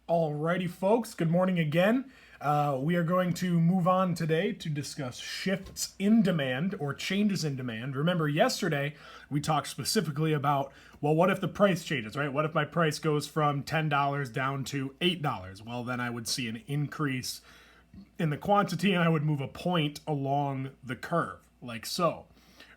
Alrighty, folks, good morning again. We are going to move on today to discuss shifts in demand or changes in demand. Remember, yesterday we talked specifically about, well, what if the price changes, right? What if my price goes from $10 down to $8? Well, then I would see an increase in the quantity and I would move a point along the curve, like so.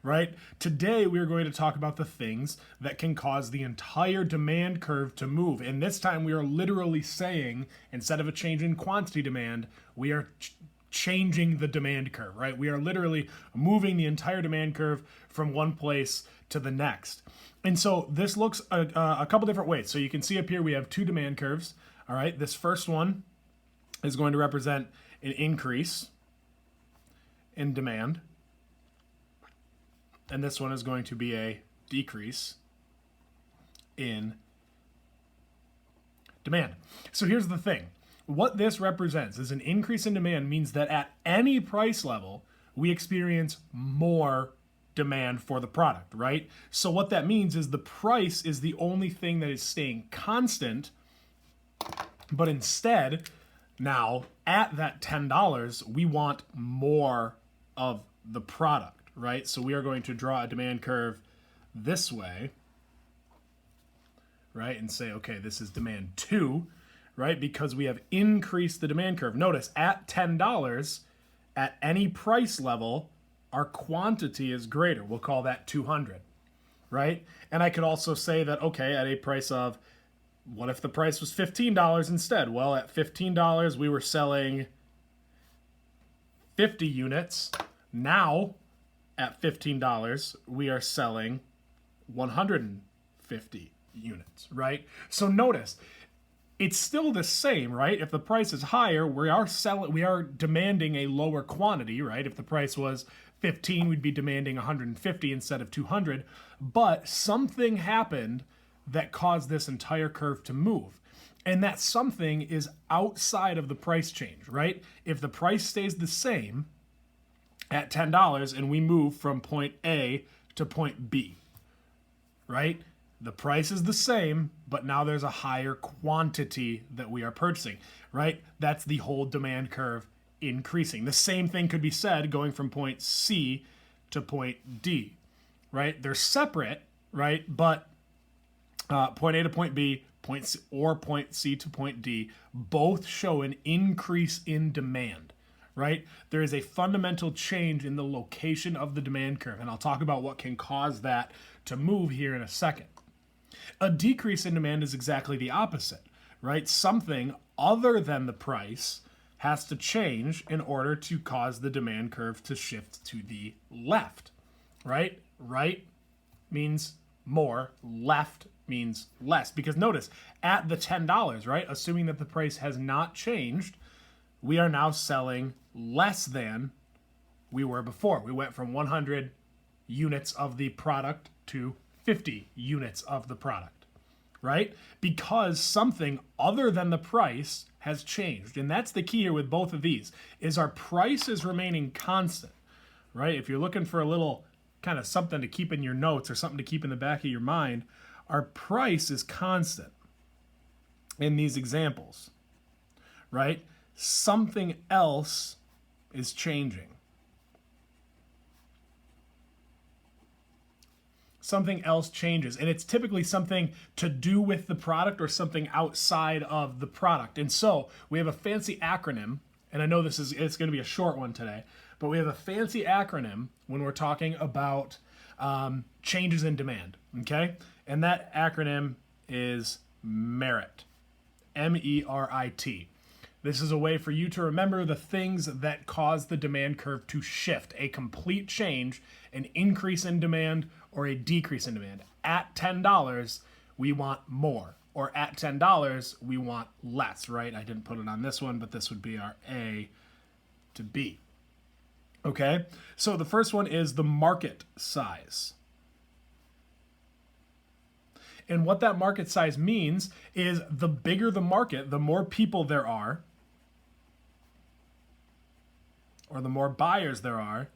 Right? Today, we are going to talk about the things that can cause the entire demand curve to move. And this time, we are literally saying, instead of a change in quantity demand, we are changing the demand curve, right? We are literally moving the entire demand curve from one place to the next. And so this looks a couple different ways. So you can see up here, we have two demand curves. All right. This first one is going to represent an increase in demand. And this one is going to be a decrease in demand. So here's the thing. What this represents is an increase in demand means that at any price level, we experience more demand for the product, right? So what that means is the price is the only thing that is staying constant, but instead, now at that $10, we want more of the product. Right? So we are going to draw a demand curve this way, right? And say, okay, this is demand 2, right? Because we have increased the demand curve. Notice at $10, at any price level, our quantity is greater. We'll call that 200, right? And I could also say that, okay, at a price of, what if the price was $15 instead? Well, at $15, we were selling 50 units. Now, at $15, we are selling 150 units, right? So notice, it's still the same, right? If the price is higher, we are demanding a lower quantity, right? If the price was 15, we'd be demanding 150 instead of 200. But something happened that caused this entire curve to move. And that something is outside of the price change, right? If the price stays the same at $10 and we move from point A to point B, right? The price is the same, but now there's a higher quantity that we are purchasing, right? That's the whole demand curve increasing. The same thing could be said going from point C to point D, right? They're separate, right? But point A to point B, point C, or point C to point D, both show an increase in demand. Right? There is a fundamental change in the location of the demand curve, and I'll talk about what can cause that to move here in a second. A decrease in demand is exactly the opposite, right? Something other than the price has to change in order to cause the demand curve to shift to the left, right? Right means more, left means less, because notice, at the $10, right, assuming that the price has not changed, we are now selling less than we were before. We went from 100 units of the product to 50 units of the product, right? Because something other than the price has changed. And that's the key here with both of these, is our price is remaining constant, right? If you're looking for a little kind of something to keep in your notes or something to keep in the back of your mind, our price is constant in these examples, right? Something else is changing. Something else changes, and it's typically something to do with the product or something outside of the product. And so we have a fancy acronym, and I know it's going to be a short one today, but we have a fancy acronym when we're talking about changes in demand, okay? And that acronym is MERIT, MERIT. This is a way for you to remember the things that cause the demand curve to shift, a complete change, an increase in demand, or a decrease in demand. At $10, we want more, or at $10, we want less, right? I didn't put it on this one, but this would be our A to B. Okay, so the first one is the market size. And what that market size means is the bigger the market, the more people there are, or the more buyers there are,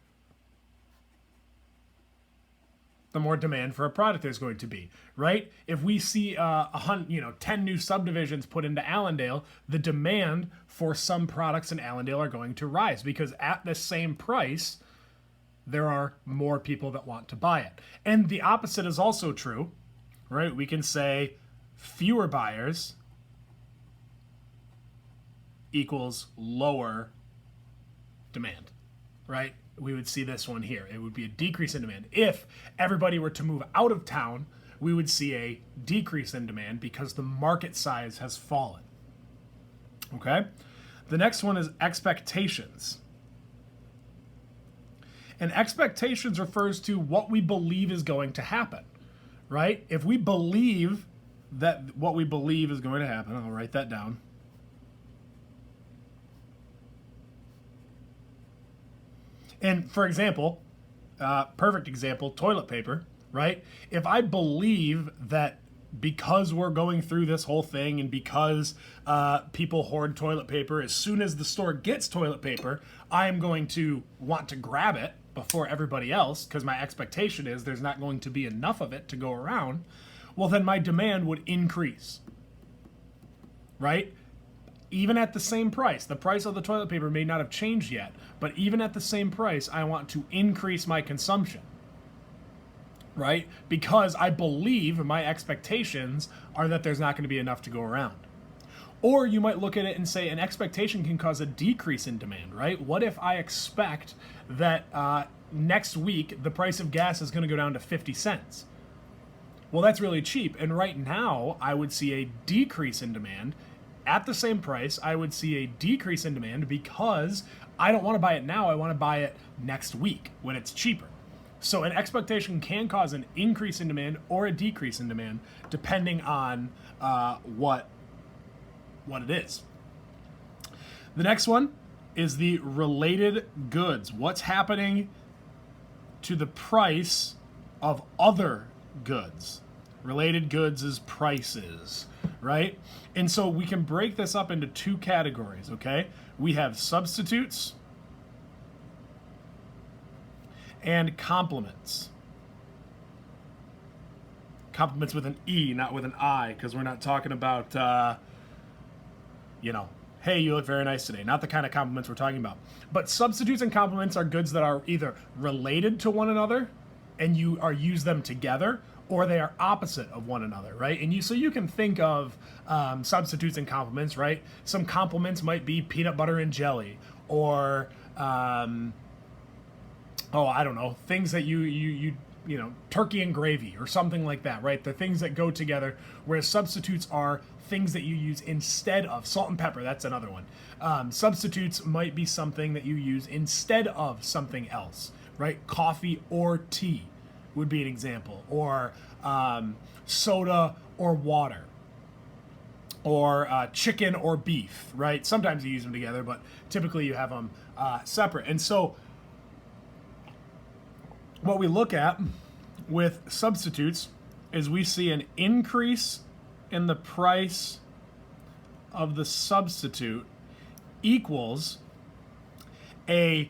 the more demand for a product there's going to be, right? If we see 10 new subdivisions put into Allendale, the demand for some products in Allendale are going to rise because at the same price, there are more people that want to buy it. And the opposite is also true, right? We can say fewer buyers equals lower demand, right? We would see this one here. It would be a decrease in demand. If everybody were to move out of town, we would see a decrease in demand because the market size has fallen. Okay? The next one is expectations. And expectations refers to what we believe is going to happen, right? If we believe that what we believe is going to happen, I'll write that down. And for example, perfect example, toilet paper, right? If I believe that because we're going through this whole thing and because people hoard toilet paper, as soon as the store gets toilet paper, I am going to want to grab it before everybody else because my expectation is there's not going to be enough of it to go around, well, then my demand would increase, right? Even at the same price, the price of the toilet paper may not have changed yet, but even at the same price, I want to increase my consumption, right? Because I believe my expectations are that there's not going to be enough to go around. Or you might look at it and say an expectation can cause a decrease in demand, right? What if I expect that next week the price of gas is going to go down to 50 cents? Well, that's really cheap. And right now, I would see a decrease in demand. At the same price, I would see a decrease in demand because I don't want to buy it now. I want to buy it next week when it's cheaper. So an expectation can cause an increase in demand or a decrease in demand depending on what it is. The next one is the related goods. What's happening to the price of other goods? Related goods is prices, right? And so we can break this up into two categories, okay? We have substitutes and complements. Complements with an E, not with an I, because we're not talking about, hey, you look very nice today. Not the kind of compliments we're talking about. But substitutes and complements are goods that are either related to one another and you use them together, or they are opposite of one another, right? And so you can think of substitutes and complements, right? Some complements might be peanut butter and jelly, or I don't know, things that you turkey and gravy or something like that, right? The things that go together, whereas substitutes are things that you use instead of salt and pepper. That's another one. Substitutes might be something that you use instead of something else, right? Coffee or tea would be an example, or soda or water, or chicken or beef, right? Sometimes you use them together, but typically you have them separate. And so what we look at with substitutes is we see an increase in the price of the substitute equals a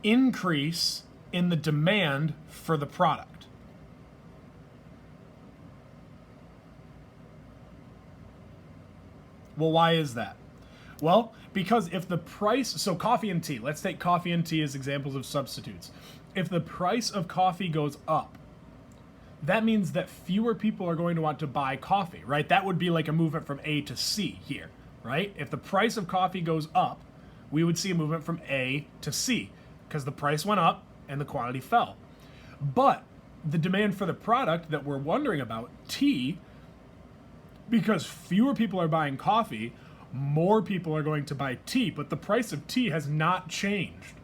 increase in the demand for the product. Well, why is that? Well, because if the price, so coffee and tea, let's take coffee and tea as examples of substitutes. If the price of coffee goes up, that means that fewer people are going to want to buy coffee, right? That would be like a movement from A to C here, right? If the price of coffee goes up, we would see a movement from A to C because the price went up and the quantity fell. But the demand for the product that we're wondering about, tea, because fewer people are buying coffee, more people are going to buy tea, but the price of tea has not changed,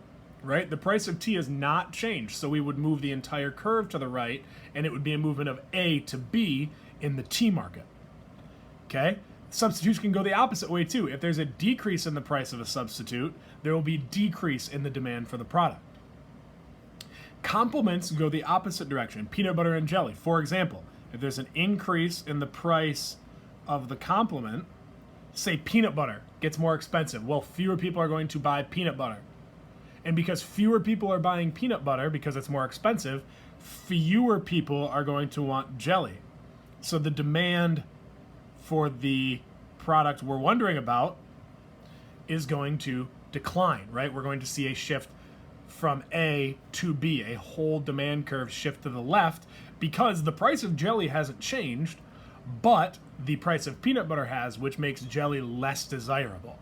right? The price of tea has not changed, so we would move the entire curve to the right, and it would be a movement of A to B in the tea market, okay? Substitutes can go the opposite way too. If there's a decrease in the price of a substitute, there will be decrease in the demand for the product. Complements go the opposite direction. Peanut butter and jelly, for example, if there's an increase in the price of the complement, say peanut butter gets more expensive, well, fewer people are going to buy peanut butter. And because fewer people are buying peanut butter because it's more expensive, fewer people are going to want jelly. So the demand for the product we're wondering about is going to decline, right? We're going to see a shift from A to B, a whole demand curve shift to the left, because the price of jelly hasn't changed, but the price of peanut butter has, which makes jelly less desirable.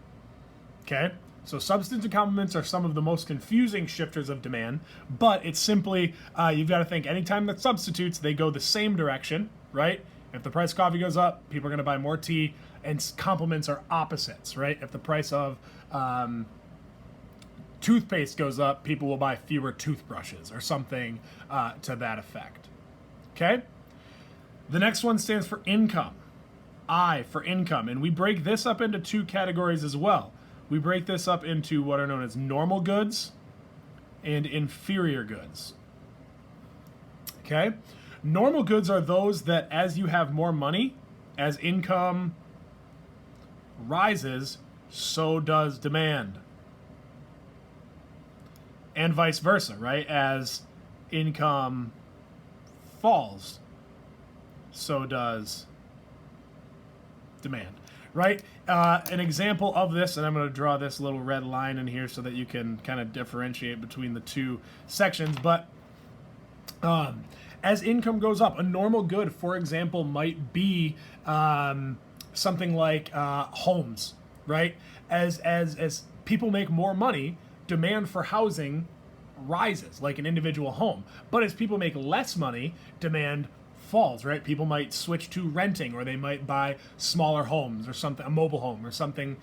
Okay? So substance and complements are some of the most confusing shifters of demand, but it's simply, you've got to think anytime that substitutes, they go the same direction, right? If the price of coffee goes up, people are going to buy more tea, and complements are opposites, right? If the price of toothpaste goes up, people will buy fewer toothbrushes or something to that effect. Okay? The next one stands for income. I for income. And we break this up into two categories as well. We break this up into what are known as normal goods and inferior goods. Okay? Normal goods are those that as you have more money, as income rises, so does demand. And vice versa, right? As income falls, so does demand, right? An example of this, and I'm going to draw this little red line in here so that you can kind of differentiate between the two sections, but as income goes up, a normal good, for example, might be something like homes, right? As people make more money, demand for housing rises, like an individual home. But as people make less money, demand falls, right? People might switch to renting, or they might buy smaller homes or something, a mobile home or something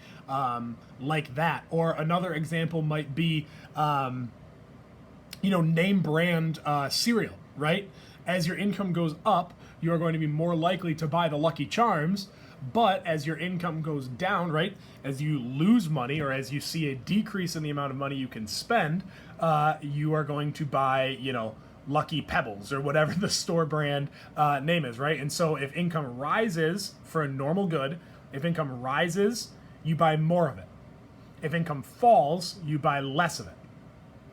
like that. Or another example might be, name brand cereal, right? As your income goes up, you are going to be more likely to buy the Lucky Charms. But as your income goes down, right, as you lose money or as you see a decrease in the amount of money you can spend, you are going to buy, Lucky Pebbles or whatever the store brand name is, right? And so if income rises for a normal good, if income rises, you buy more of it. If income falls, you buy less of it.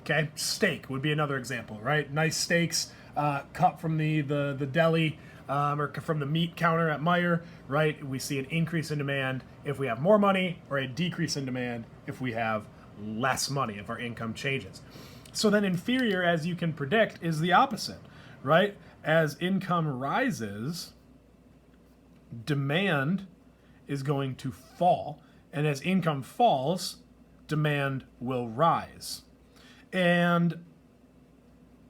Okay? Steak would be another example, right? Nice steaks cut from the deli, or from the meat counter at Meijer, right? We see an increase in demand if we have more money, or a decrease in demand if we have less money, if our income changes. So then inferior, as you can predict, is the opposite, right? As income rises, demand is going to fall, and as income falls, demand will rise. And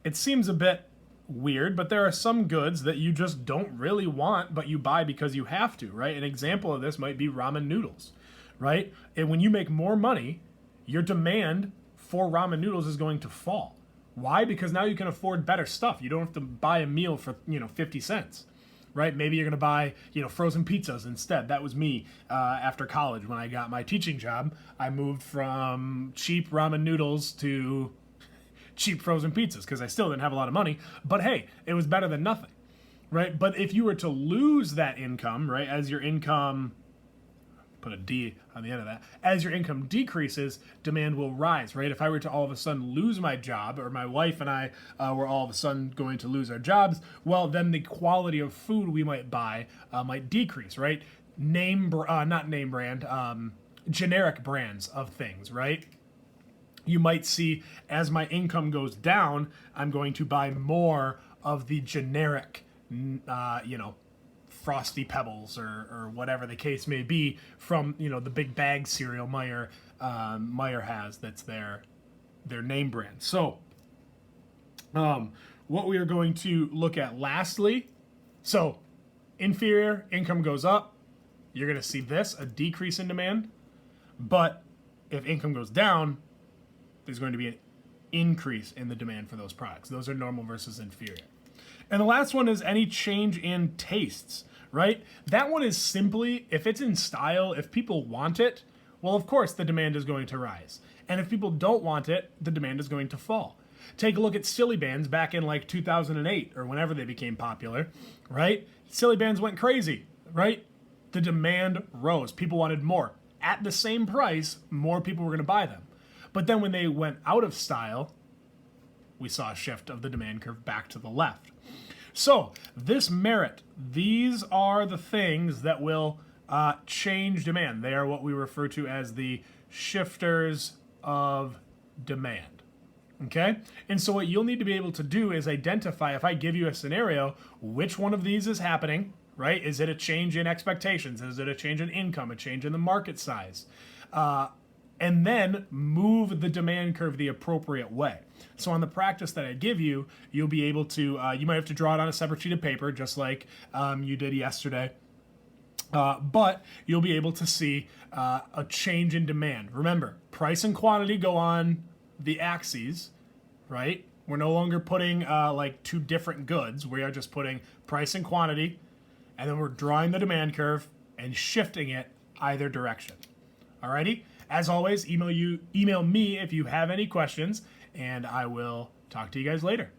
it seems a bit weird, but there are some goods that you just don't really want, but you buy because you have to, right? An example of this might be ramen noodles, right? And when you make more money, your demand for ramen noodles is going to fall. Why? Because now you can afford better stuff. You don't have to buy a meal for, 50 cents, right? Maybe you're going to buy, frozen pizzas instead. That was me after college when I got my teaching job. I moved from cheap ramen noodles to cheap frozen pizzas because I still didn't have a lot of money, but hey, it was better than nothing, right? But if you were to lose that income, right, as your income, put a D on the end of that, as your income decreases, demand will rise, right? If I were to all of a sudden lose my job, or my wife and I were all of a sudden going to lose our jobs, well, then the quality of food we might buy might decrease, right? Generic brands of things, right? You might see as my income goes down, I'm going to buy more of the generic, Frosty Pebbles or whatever the case may be from, the big bag cereal Meijer has that's their name brand. So what we are going to look at lastly, so inferior, income goes up, you're going to see this, a decrease in demand. But if income goes down, there's going to be an increase in the demand for those products. Those are normal versus inferior. And the last one is any change in tastes, right? That one is simply, if it's in style, if people want it, well, of course, the demand is going to rise. And if people don't want it, the demand is going to fall. Take a look at Silly Bands back in like 2008 or whenever they became popular, right? Silly Bands went crazy, right? The demand rose. People wanted more. At the same price, more people were going to buy them. But then when they went out of style, we saw a shift of the demand curve back to the left. So this merit, these are the things that will change demand. They are what we refer to as the shifters of demand. Okay? And so what you'll need to be able to do is identify, if I give you a scenario, which one of these is happening, right? Is it a change in expectations? Is it a change in income, a change in the market size? And then move the demand curve the appropriate way. So on the practice that I give you, you'll be able to, you might have to draw it on a separate sheet of paper, just like you did yesterday. But you'll be able to see a change in demand. Remember, price and quantity go on the axes, right? We're no longer putting like two different goods. We are just putting price and quantity, and then we're drawing the demand curve and shifting it either direction. Alrighty? As always, email me if you have any questions, and I will talk to you guys later.